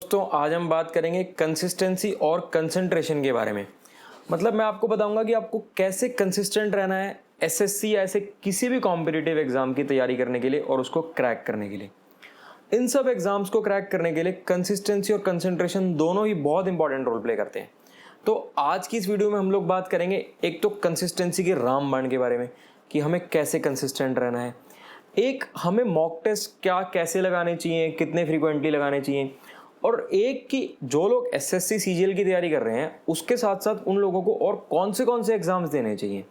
दोस्तों, आज हम बात करेंगे कंसिस्टेंसी और कंसंट्रेशन के बारे में। मतलब मैं आपको बताऊंगा कि आपको कैसे कंसिस्टेंट रहना है एसएससी या ऐसे किसी भी कॉम्पिटिटिव एग्जाम की तैयारी करने के लिए और उसको क्रैक करने के लिए। इन सब एग्जाम्स को क्रैक करने के लिए कंसिस्टेंसी और कंसंट्रेशन दोनों ही बहुत इंपॉर्टेंट रोल प्ले करते हैं। तो आज की इस वीडियो में हम लोग बात करेंगे एक तो कंसिस्टेंसी के रामबाण के बारे में कि हमें कैसे कंसिस्टेंट रहना है, एक हमें मॉक टेस्ट क्या कैसे लगाने चाहिए, कितने फ्रीक्वेंटली लगाने चाहिए, और एक कि जो लोग एसएससी सीजीएल की तैयारी कर रहे हैं उसके साथ साथ उन लोगों को और कौन से एग्जाम्स देने चाहिए।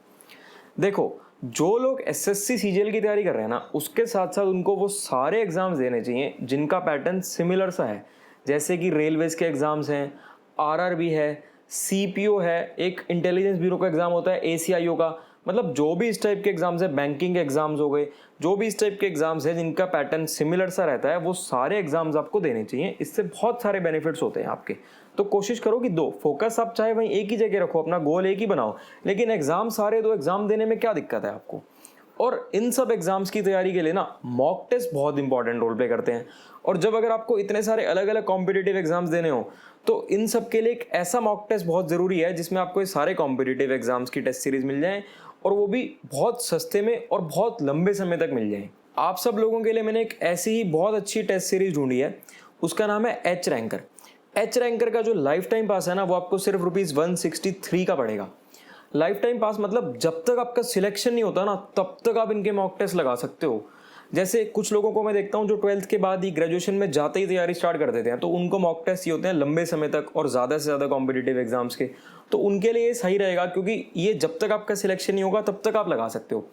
देखो, जो लोग एसएससी सीजीएल की तैयारी कर रहे हैं ना, उसके साथ साथ उनको वो सारे एग्जाम्स देने चाहिए जिनका पैटर्न सिमिलर सा है, जैसे कि रेलवेज के एग्जाम्स हैं, आरआरबी है, सीपीओ है, एक इंटेलिजेंस ब्यूरो का एग्जाम होता है एसीआईओ का। मतलब जो भी इस टाइप के एग्जाम्स है, बैंकिंग एग्जाम्स हो गए, जो भी इस टाइप के एग्जाम्स है जिनका पैटर्न सिमिलर सा रहता है, वो सारे एग्जाम्स आपको देने चाहिए। इससे बहुत सारे बेनिफिट्स होते हैं आपके। तो कोशिश करो कि दो फोकस आप चाहे वहीं एक ही जगह रखो, अपना गोल एक ही बनाओ, लेकिन एग्जाम सारे दो एग्जाम देने में क्या दिक्कत है आपको। और इन सब एग्जाम्स की तैयारी के लिए ना मॉक टेस्ट बहुत इंपॉर्टेंट रोल प्ले करते हैं। और जब अगर आपको इतने सारे अलग अलग कॉम्पिटिटिव एग्जाम्स देने हो तो इन सब के लिए एक ऐसा मॉक टेस्ट बहुत ज़रूरी है जिसमें आपको ये सारे कॉम्पिटिटिव एग्जाम्स की टेस्ट सीरीज मिल जाए और वो भी बहुत सस्ते में और बहुत लंबे समय तक मिल जाए। आप सब लोगों के लिए मैंने एक ऐसी ही बहुत अच्छी टेस्ट सीरीज ढूंढी है, उसका नाम है एच रैंकर। एच रैंकर का जो लाइफ टाइम पास है ना, वो आपको सिर्फ ₹163 का पड़ेगा। लाइफ टाइम पास मतलब जब तक आपका सिलेक्शन नहीं होता ना, तब तक आप इनके मॉक टेस्ट लगा सकते हो। जैसे कुछ लोगों को मैं देखता हूँ जो 12th के बाद ही ग्रेजुएशन में जाते ही तैयारी स्टार्ट कर देते हैं, तो उनको मॉक टेस्ट ये होते हैं लंबे समय तक और ज़्यादा से ज़्यादा कॉम्पिटिटिव एग्जाम्स के। तो उनके लिए ये सही रहेगा, क्योंकि ये जब तक आपका सिलेक्शन नहीं होगा तब तक आप लगा सकते हो।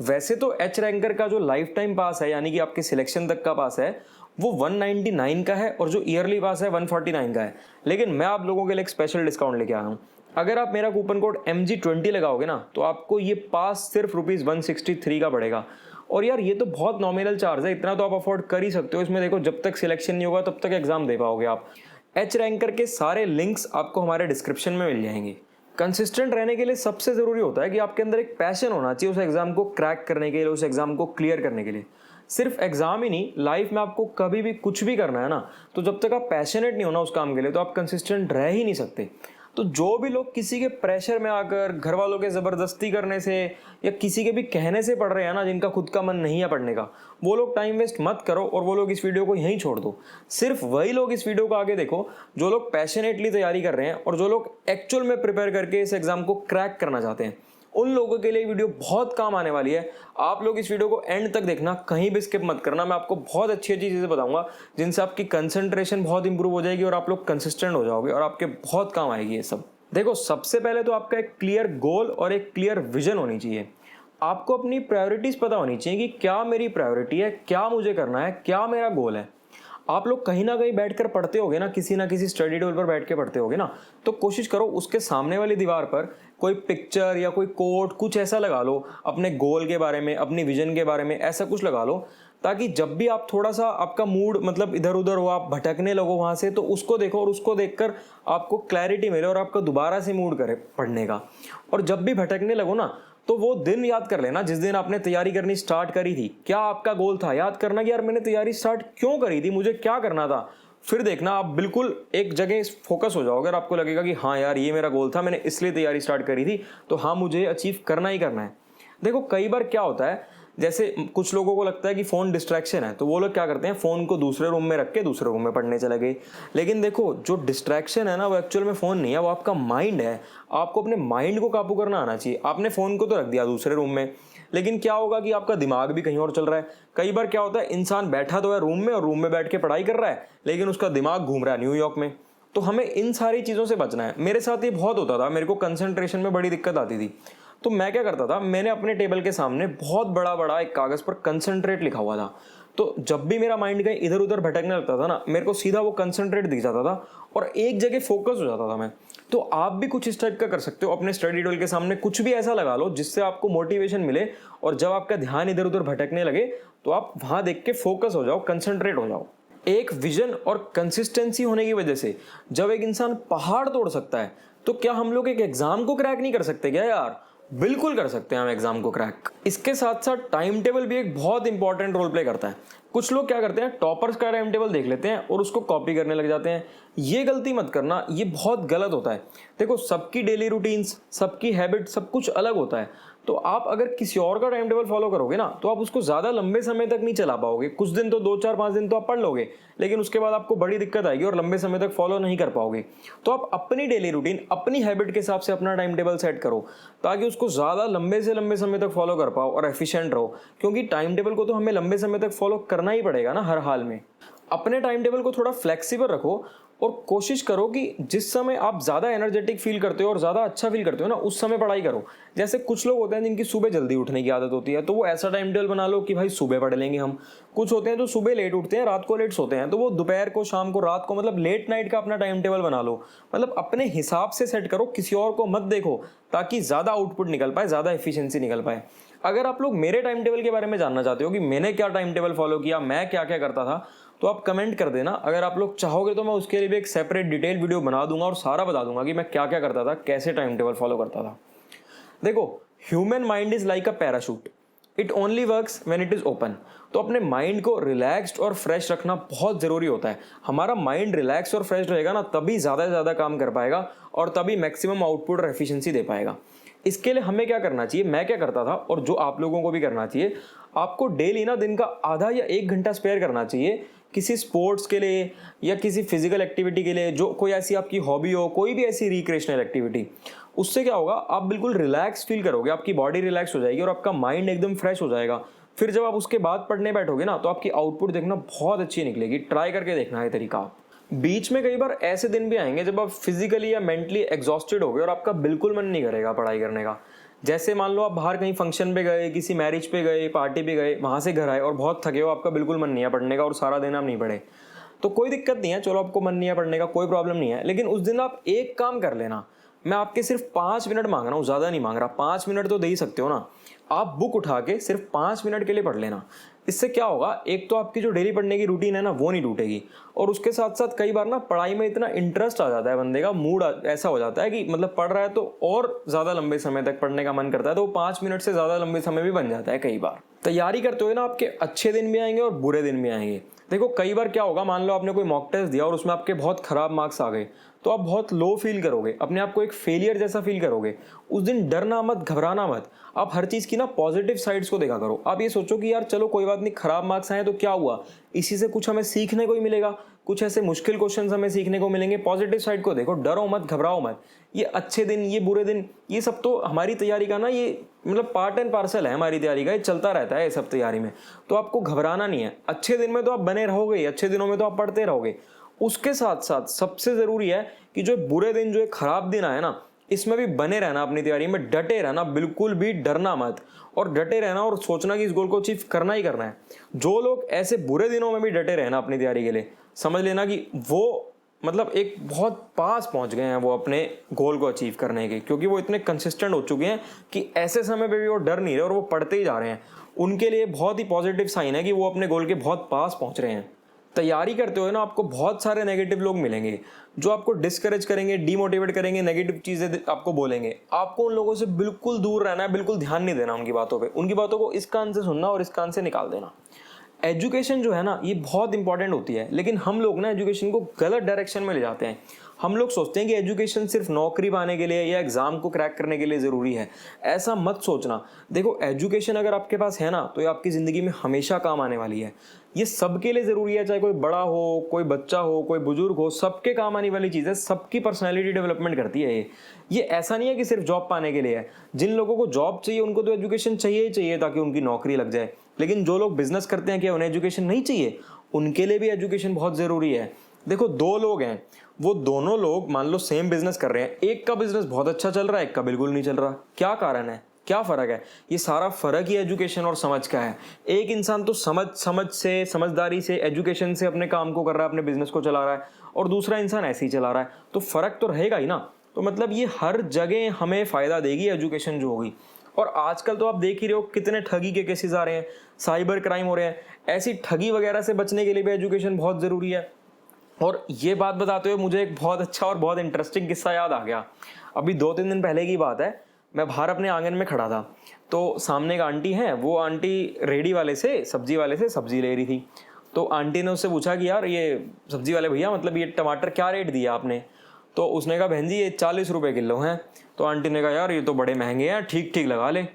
वैसे तो एच रैंकर का जो लाइफ टाइम पास है, यानी कि आपके सिलेक्शन तक का पास है, वो 199 का है और जो ईयरली पास है 149 का है। लेकिन मैं आप लोगों के लिए एक स्पेशल डिस्काउंट लेके आया हूँ। अगर आप मेरा कूपन कोड MG20 लगाओगे ना, तो आपको ये पास सिर्फ ₹163 का पड़ेगा। और यार ये तो बहुत नॉमिनल चार्ज है, इतना तो आप अफोर्ड कर ही सकते हो। इसमें देखो, जब तक सिलेक्शन नहीं होगा तब तक एग्जाम दे पाओगे आप। एच रैंकर के सारे लिंक्स आपको हमारे डिस्क्रिप्शन में मिल जाएंगे। कंसिस्टेंट रहने के लिए सबसे ज़रूरी होता है कि आपके अंदर एक पैशन होना चाहिए उस एग्ज़ाम को क्रैक करने के लिए, उस एग्ज़ाम को क्लियर करने के लिए। सिर्फ एग्ज़ाम ही नहीं, लाइफ में आपको कभी भी कुछ भी करना है ना, तो जब तक आप पैशनेट नहीं होना उस काम के लिए, तो आप कंसिस्टेंट रह ही नहीं सकते। तो जो भी लोग किसी के प्रेशर में आकर, घर वालों के ज़बरदस्ती करने से या किसी के भी कहने से पढ़ रहे हैं ना, जिनका खुद का मन नहीं है पढ़ने का, वो लोग टाइम वेस्ट मत करो और वो लोग इस वीडियो को यहीं छोड़ दो। सिर्फ वही लोग इस वीडियो को आगे देखो जो लोग पैशनेटली तैयारी कर रहे हैं और जो लोग एक्चुअल में प्रिपेयर करके इस एग्जाम को क्रैक करना चाहते हैं। उन लोगों के लिए वीडियो बहुत काम आने वाली है। आप लोग इस वीडियो को एंड तक देखना, कहीं भी स्किप मत करना। मैं आपको बहुत अच्छी अच्छी चीज़ें बताऊंगा जिनसे आपकी कंसंट्रेशन बहुत इंप्रूव हो जाएगी और आप लोग कंसिस्टेंट हो जाओगे और आपके बहुत काम आएगी ये सब। देखो, सबसे पहले तो आपका एक क्लियर गोल और एक क्लियर विजन होनी चाहिए। आपको अपनी प्रायोरिटीज़ पता होनी चाहिए कि क्या मेरी प्रायोरिटी है, क्या मुझे करना है, क्या मेरा गोल है। आप लोग कहीं ना कहीं बैठकर पढ़ते होगे ना किसी स्टडी टेबल पर बैठ के पढ़ते होगे ना, तो कोशिश करो उसके सामने वाली दीवार पर कोई पिक्चर या कोई कोट कुछ ऐसा लगा लो, अपने गोल के बारे में, अपनी विजन के बारे में ऐसा कुछ लगा लो, ताकि जब भी आप थोड़ा सा आपका मूड मतलब इधर उधर हो, आप भटकने लगो वहाँ से, तो उसको देखो और उसको देखकर आपको क्लैरिटी मिले और आपका दोबारा से मूड करे पढ़ने का। और जब भी भटकने लगो ना, तो वो दिन याद कर लेना जिस दिन आपने तैयारी करनी स्टार्ट करी थी। क्या आपका गोल था, याद करना कि यार मैंने तैयारी स्टार्ट क्यों करी थी, मुझे क्या करना था। फिर देखना आप बिल्कुल एक जगह फोकस हो जाओगे और आपको लगेगा कि हाँ यार, ये मेरा गोल था, मैंने इसलिए तैयारी स्टार्ट करी थी, तो हाँ मुझे अचीव करना ही करना है। देखो, कई बार क्या होता है, जैसे कुछ लोगों को लगता है कि फ़ोन डिस्ट्रैक्शन है, तो वो लोग क्या करते हैं, फ़ोन को दूसरे रूम में रख के दूसरे रूम में पढ़ने चले गए। लेकिन देखो, जो डिस्ट्रैक्शन है ना, वो एक्चुअल में फ़ोन नहीं है, वो आपका माइंड है। आपको अपने माइंड को काबू करना आना चाहिए। आपने फ़ोन को तो रख दिया दूसरे रूम में, लेकिन क्या होगा कि आपका दिमाग भी कहीं और चल रहा है। कई बार क्या होता है, इंसान बैठा तो है रूम में और रूम में बैठ के पढ़ाई कर रहा है, लेकिन उसका दिमाग घूम रहा है न्यूयॉर्क में। तो हमें इन सारी चीज़ों से बचना है। मेरे साथ ये बहुत होता था, मेरे को कंसंट्रेशन में बड़ी दिक्कत आती थी। तो मैं क्या करता था, मैंने अपने टेबल के सामने बहुत बड़ा बड़ा एक कागज़ पर कंसंट्रेट लिखा हुआ था। तो जब भी मेरा माइंड कहीं इधर उधर भटकने लगता था ना, मेरे को सीधा वो कंसंट्रेट दिख जाता था और एक जगह फोकस हो जाता था मैं। तो आप भी कुछ इस टाइप का कर सकते हो। अपने स्टडी टेबल के सामने कुछ भी ऐसा लगा लो जिससे आपको मोटिवेशन मिले, और जब आपका ध्यान इधर उधर भटकने लगे तो आप वहाँ देख के फोकस हो जाओ, कंसंट्रेट हो जाओ। एक विजन और कंसिस्टेंसी होने की वजह से जब एक इंसान पहाड़ तोड़ सकता है, तो क्या हम लोग एक एग्जाम को क्रैक नहीं कर सकते क्या यार। बिल्कुल कर सकते हैं हम एग्जाम को क्रैक। इसके साथ साथ टाइम टेबल भी एक बहुत इंपॉर्टेंट रोल प्ले करता है। कुछ लोग क्या करते हैं, टॉपर्स का टाइम टेबल देख लेते हैं और उसको कॉपी करने लग जाते हैं। ये गलती मत करना, ये बहुत गलत होता है। देखो, सबकी डेली रूटीन्स, सबकी हैबिट, सब कुछ अलग होता है। तो आप अगर किसी और का टाइम टेबल फॉलो करोगे ना, तो आप उसको ज़्यादा लंबे समय तक नहीं चला पाओगे। कुछ दिन तो 2 4 5 दिन तो आप पढ़ लोगे, लेकिन उसके बाद आपको बड़ी दिक्कत आएगी और लंबे समय तक फॉलो नहीं कर पाओगे। तो आप अपनी डेली रूटीन, अपनी हैबिट के हिसाब से अपना टाइम टेबल सेट करो, ताकि उसको ज़्यादा लंबे से लंबे समय तक फॉलो कर पाओ और एफिशिएंट रहो। क्योंकि टाइम टेबल को तो हमें लंबे समय तक फॉलो करना ही पड़ेगा ना, हर हाल में। अपने टाइम टेबल को थोड़ा फ्लेक्सिबल रखो और कोशिश करो कि जिस समय आप ज़्यादा एनर्जेटिक फील करते हो और ज़्यादा अच्छा फील करते हो ना, उस समय पढ़ाई करो। जैसे कुछ लोग होते हैं जिनकी सुबह जल्दी उठने की आदत होती है, तो वो ऐसा टाइम टेबल बना लो कि भाई सुबह पढ़ लेंगे हम। कुछ होते हैं जो सुबह लेट उठते हैं, रात को लेट सोते हैं, तो वो दोपहर को, शाम को, रात को, मतलब लेट नाइट का अपना टाइम टेबल बना लो। मतलब अपने हिसाब से सेट करो, किसी और को मत देखो, ताकि ज़्यादा आउटपुट निकल पाए, ज़्यादा एफिशिएंसी निकल पाए। अगर आप लोग मेरे टाइम टेबल के बारे में जानना चाहते हो कि मैंने क्या टाइम टेबल फॉलो किया, मैं क्या क्या करता था, तो आप कमेंट कर देना। अगर आप लोग चाहोगे तो मैं उसके लिए भी एक सेपरेट डिटेल वीडियो बना दूंगा और सारा बता दूंगा कि मैं क्या क्या करता था, कैसे टाइम टेबल फॉलो करता था। देखो, human mind is like a parachute, it only works when it is open. तो अपने माइंड को रिलैक्स्ड और फ्रेश रखना बहुत ज़रूरी होता है। हमारा माइंड रिलैक्स और फ्रेश रहेगा ना, तभी ज़्यादा से ज़्यादा काम कर पाएगा और तभी मैक्सिमम आउटपुट और एफिशिएंसी दे पाएगा। इसके लिए हमें क्या करना चाहिए, मैं क्या करता था और जो आप लोगों को भी करना चाहिए, आपको डेली ना दिन का आधा या 1 घंटा स्पेयर करना चाहिए किसी स्पोर्ट्स के लिए या किसी फिजिकल एक्टिविटी के लिए, जो कोई ऐसी आपकी हॉबी हो, कोई भी ऐसी रिक्रिएशनल एक्टिविटी। उससे क्या होगा, आप बिल्कुल रिलैक्स फील करोगे, आपकी बॉडी रिलैक्स हो जाएगी और आपका माइंड एकदम फ्रेश हो जाएगा। फिर जब आप उसके बाद पढ़ने बैठोगे ना, तो आपकी आउटपुट देखना बहुत अच्छी निकलेगी। ट्राई करके देखना है तरीका। बीच में कई बार ऐसे दिन भी आएंगे जब आप फिजिकली या मेंटली एग्जॉस्टेड होगे और आपका बिल्कुल मन नहीं करेगा पढ़ाई करने का। जैसे मान लो आप बाहर कहीं फंक्शन पे गए, किसी मैरिज पे गए, पार्टी पे गए, वहाँ से घर आए और बहुत थके हो, आपका बिल्कुल मन नहीं है पढ़ने का और सारा दिन आप नहीं पढ़े, तो कोई दिक्कत नहीं है। चलो, आपको मन नहीं है पढ़ने का, कोई प्रॉब्लम नहीं है। लेकिन उस दिन आप एक काम कर लेना, मैं आपके सिर्फ 5 मिनट मांग रहा हूँ, ज़्यादा नहीं मांग रहा, 5 मिनट तो दे ही सकते हो ना। आप बुक उठा के सिर्फ 5 मिनट के लिए पढ़ लेना। इससे क्या होगा, एक तो आपकी जो डेली पढ़ने की रूटीन है ना, वो नहीं टूटेगी। और उसके साथ साथ कई बार ना पढ़ाई में इतना इंटरेस्ट आ जाता है, बंदे का मूड ऐसा हो जाता है कि मतलब पढ़ रहा है तो और ज़्यादा लंबे समय तक पढ़ने का मन करता है, तो वो 5 मिनट से ज़्यादा लंबे समय भी बन जाता है कई बार। तैयारी करते हुए ना आपके अच्छे दिन भी आएंगे और बुरे दिन भी आएंगे। देखो, कई बार क्या होगा, मान लो आपने कोई मॉक टेस्ट दिया और उसमें आपके बहुत खराब मार्क्स आ गए, तो आप बहुत लो फील करोगे, अपने आप को एक फेलियर जैसा फील करोगे। उस दिन डरना मत, घबराना मत। आप हर चीज़ की ना पॉजिटिव साइड्स को देखा करो। आप ये सोचो कि यार चलो कोई बात नहीं, खराब मार्क्स आए तो क्या हुआ, इसी से कुछ हमें सीखने को ही मिलेगा, कुछ ऐसे मुश्किल क्वेश्चंस हमें सीखने को मिलेंगे। पॉजिटिव साइड को देखो, डरो मत, घबराओ मत। ये अच्छे दिन, ये बुरे दिन, ये सब तो हमारी तैयारी का ना, ये मतलब पार्ट एंड पार्सल है हमारी तैयारी का, ये चलता रहता है ये सब तैयारी में। तो आपको घबराना नहीं है। अच्छे दिन में तो आप बने रहोगे, अच्छे दिनों में तो आप पढ़ते रहोगे। उसके साथ साथ सबसे ज़रूरी है कि जो बुरे दिन, जो खराब दिन आए ना, इसमें भी बने रहना, अपनी तैयारी में डटे रहना, बिल्कुल भी डरना मत। और डटे रहना और सोचना कि इस गोल को अचीव करना ही करना है। जो लोग ऐसे बुरे दिनों में भी डटे रहना अपनी तैयारी के लिए, समझ लेना कि वो मतलब एक बहुत पास पहुंच गए हैं वो अपने गोल को अचीव करने के, क्योंकि वो इतने कंसिस्टेंट हो चुके हैं कि ऐसे समय पे भी वो डर नहीं रहे और वो पढ़ते ही जा रहे हैं। उनके लिए बहुत ही पॉजिटिव साइन है कि वो अपने गोल के बहुत पास पहुंच रहे हैं। तैयारी करते हुए ना आपको बहुत सारे नेगेटिव लोग मिलेंगे जो आपको डिस्करेज करेंगे, डीमोटिवेट करेंगे, नेगेटिव चीज़ें आपको बोलेंगे। आपको उन लोगों से बिल्कुल दूर रहना है, बिल्कुल ध्यान नहीं देना उनकी बातों पे। उनकी बातों को इस कान से सुनना और इस कान से निकाल देना। एजुकेशन जो है ना, ये बहुत इंपॉर्टेंट होती है, लेकिन हम लोग ना एजुकेशन को गलत डायरेक्शन में ले जाते हैं। हम लोग सोचते हैं कि एजुकेशन सिर्फ नौकरी पाने के लिए या एग्ज़ाम को क्रैक करने के लिए ज़रूरी है। ऐसा मत सोचना। देखो, एजुकेशन अगर आपके पास है ना, तो ये आपकी ज़िंदगी में हमेशा काम आने वाली है। ये सबके लिए ज़रूरी है, चाहे कोई बड़ा हो, कोई बच्चा हो, कोई बुजुर्ग हो, सबके काम आने वाली चीज़ है। सबकी पर्सनैलिटी डेवलपमेंट करती है ये ऐसा नहीं है कि सिर्फ जॉब पाने के लिए है। जिन लोगों को जॉब चाहिए उनको तो एजुकेशन चाहिए ही चाहिए ताकि उनकी नौकरी लग जाए। लेकिन जो लोग बिजनेस करते हैं, क्या उन्हें एजुकेशन नहीं चाहिए? उनके लिए भी एजुकेशन बहुत ज़रूरी है। देखो, 2 लोग हैं, वो दोनों लोग मान लो सेम बिजनेस कर रहे हैं, एक का बिजनेस बहुत अच्छा चल रहा है, एक का बिल्कुल नहीं चल रहा। क्या कारण है, क्या फ़र्क है? ये सारा फ़र्क ही एजुकेशन और समझ का है। एक इंसान तो समझदारी से, एजुकेशन से अपने काम को कर रहा है, अपने बिजनेस को चला रहा है, और दूसरा इंसान ऐसे ही चला रहा है, तो फ़र्क तो रहेगा ही ना। तो मतलब ये हर जगह हमें फ़ायदा देगी एजुकेशन जो होगी। और आजकल तो आप देख ही रहे हो कितने ठगी के केसेस आ रहे हैं, साइबर क्राइम हो रहे हैं। ऐसी ठगी वगैरह से बचने के लिए भी एजुकेशन बहुत ज़रूरी है। और ये बात बताते हुए मुझे एक बहुत अच्छा और बहुत इंटरेस्टिंग किस्सा याद आ गया। अभी 2-3 दिन पहले की बात है। मैं बाहर अपने आंगन में खड़ा था, तो सामने एक आंटी हैं, वो आंटी रेडी वाले से, सब्जी वाले से सब्जी ले रही थी। तो आंटी ने उससे पूछा कि यार ये सब्जी वाले भैया, मतलब ये टमाटर क्या रेट दिया आपने? तो उसने कहा बहन जी ये 40 रुपये किलो हैं। तो आंटी ने कहा यार ये तो बड़े महंगे हैं, ठीक ठीक लगा ले।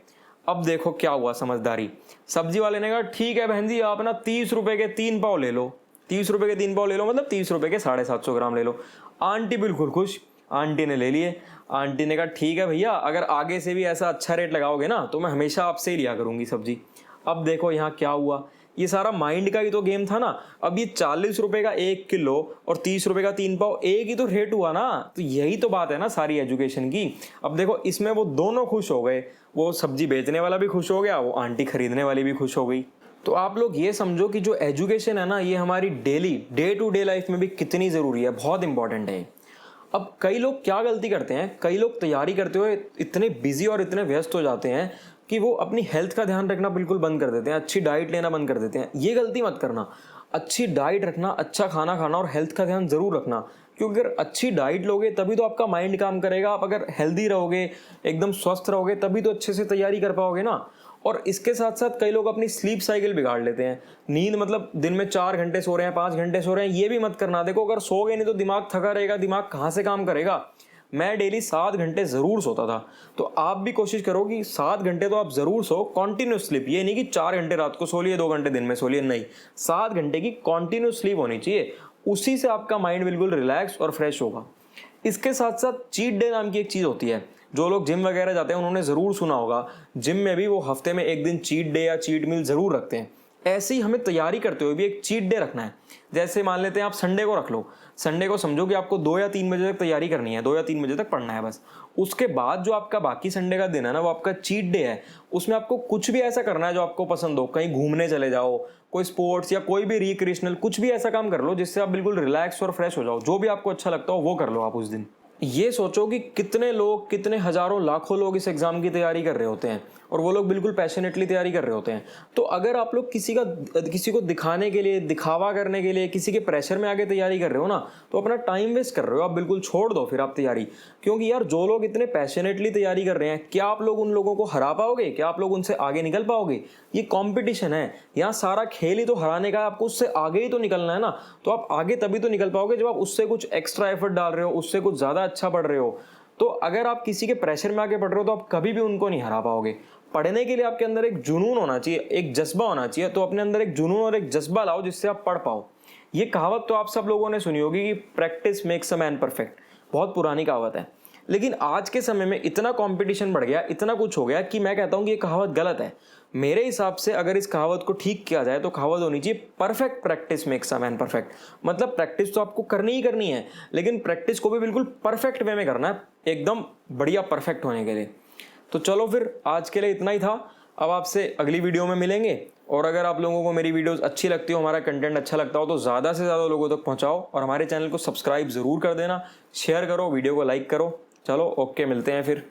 अब देखो क्या हुआ समझदारी, सब्जी वाले ने कहा ठीक है बहन जी आप ना 30 रुपये के 3 पाव ले लो, 30 रुपये के 3 पाव ले लो, मतलब 30 रुपये के 750 ग्राम ले लो। आंटी बिल्कुल खुश, आंटी ने ले लिए। आंटी ने कहा ठीक है भैया, अगर आगे से भी ऐसा अच्छा रेट लगाओगे ना तो मैं हमेशा आपसे ही लिया करूँगी सब्जी। अब देखो यहाँ क्या हुआ, ये सारा माइंड का ही तो गेम था ना। अब ये 40 रुपये का 1 किलो और 30 रुपये का 3 पाव, एक ही तो रेट हुआ ना। तो यही तो बात है ना सारी एजुकेशन की। अब देखो इसमें वो दोनों खुश हो गए, वो सब्जी बेचने वाला भी खुश हो गया, वो आंटी खरीदने वाली भी खुश हो गई। तो आप लोग ये समझो कि जो एजुकेशन है ना, ये हमारी daily day to day life में भी कितनी ज़रूरी है, बहुत इंपॉर्टेंट है। अब कई लोग क्या गलती करते हैं, कई लोग तैयारी करते हुए इतने बिजी और इतने व्यस्त हो जाते हैं कि वो अपनी हेल्थ का ध्यान रखना बिल्कुल बंद कर देते हैं, अच्छी डाइट लेना बंद कर देते हैं। ये गलती मत करना, अच्छी डाइट रखना, अच्छा खाना खाना और हेल्थ का ध्यान ज़रूर रखना। क्योंकि अगर अच्छी डाइट लोगे तभी तो आपका माइंड काम करेगा। आप अगर हेल्दी रहोगे, एकदम स्वस्थ रहोगे, तभी तो अच्छे से तैयारी कर पाओगे ना। और इसके साथ साथ कई लोग अपनी स्लीप साइकिल बिगाड़ लेते हैं। नींद मतलब दिन में 4 घंटे सो रहे हैं, 5 घंटे सो रहे हैं, ये भी मत करना। देखो अगर सोगे नहीं तो दिमाग थका रहेगा, दिमाग कहाँ से काम करेगा। मैं डेली 7 घंटे ज़रूर सोता था, तो आप भी कोशिश करो कि 7 घंटे तो आप ज़रूर सो, कॉन्टिन्यूस स्लीप। ये नहीं कि 4 घंटे रात को सो लिए, 2 घंटे दिन में सो लिए, नहीं, 7 घंटे की कॉन्टिन्यूस स्लीप होनी चाहिए। उसी से आपका माइंड बिल्कुल रिलैक्स और फ्रेश होगा। इसके साथ साथ चीट डे नाम की एक चीज़ होती है। जो लोग जिम वगैरह जाते हैं उन्होंने ज़रूर सुना होगा, जिम में भी वो हफ्ते में एक दिन चीट डे या चीट मील ज़रूर रखते हैं। ऐसे ही हमें तैयारी करते हुए भी एक चीट डे रखना है। जैसे मान लेते हैं आप संडे को रख लो, संडे को समझो कि आपको 2 या 3 बजे तक तैयारी करनी है, 2 या 3 बजे तक पढ़ना है बस। उसके बाद जो आपका बाकी संडे का दिन है ना, वो आपका चीट डे है। उसमें आपको कुछ भी ऐसा करना है जो आपको पसंद हो, कहीं घूमने चले जाओ, कोई स्पोर्ट्स या कोई भी रिक्रिएशनल, कुछ भी ऐसा काम कर लो जिससे आप बिल्कुल रिलैक्स और फ्रेश हो जाओ। जो भी आपको अच्छा लगता हो वो कर लो आप उस दिन। ये सोचो कि कितने लोग, कितने हजारों लाखों लोग इस एग्जाम की तैयारी कर रहे होते हैं और वो लोग बिल्कुल पैशनेटली तैयारी कर रहे होते हैं। तो अगर आप लोग किसी को दिखाने के लिए, दिखावा करने के लिए, किसी के प्रेशर में आके तैयारी कर रहे हो ना, तो अपना टाइम वेस्ट कर रहे हो। आप बिल्कुल छोड़ दो फिर आप तैयारी। क्योंकि यार जो लोग इतने पैशनेटली तैयारी कर रहे हैं, क्या आप लोग उन लोगों को हरा पाओगे? क्या आप लोग उनसे आगे निकल पाओगे? ये कॉम्पिटिशन है, यहाँ सारा खेल ही तो हराने का है, आपको उससे आगे ही तो निकलना है ना। तो आप आगे तभी तो निकल पाओगे जब आप उससे कुछ एक्स्ट्रा एफर्ट डाल रहे हो, उससे कुछ ज़्यादा अच्छा पढ़ रहे हो। तो अगर आप किसी के प्रेशर में आके पढ़ रहे हो तो आप कभी भी उनको नहीं हरा पाओगे। पढ़ने के लिए आपके अंदर एक जुनून होना चाहिए, एक जज्बा होना चाहिए। तो अपने अंदर एक जुनून और एक जज्बा लाओ जिससे आप पढ़ पाओ। ये कहावत तो आप सब लोगों ने सुनी होगी कि practice makes a man perfect. बहुत पुरानी कहावत है, लेकिन आज के समय में इतना कंपटीशन बढ़ गया, इतना कुछ हो गया कि मैं कहता हूँ कि ये कहावत गलत है। मेरे हिसाब से अगर इस कहावत को ठीक किया जाए तो कहावत होनी चाहिए perfect practice makes a man perfect. मतलब प्रैक्टिस तो आपको करनी ही करनी है, लेकिन प्रैक्टिस को भी बिल्कुल परफेक्ट वे में करना है, एकदम बढ़िया परफेक्ट होने के लिए। तो चलो फिर आज के लिए इतना ही था। अब आपसे अगली वीडियो में मिलेंगे। और अगर आप लोगों को मेरी वीडियोस अच्छी लगती हो, हमारा कंटेंट अच्छा लगता हो, तो ज़्यादा से ज़्यादा लोगों तक पहुंचाओ और हमारे चैनल को सब्सक्राइब ज़रूर कर देना, शेयर करो, वीडियो को लाइक करो। चलो ओके, मिलते हैं फिर।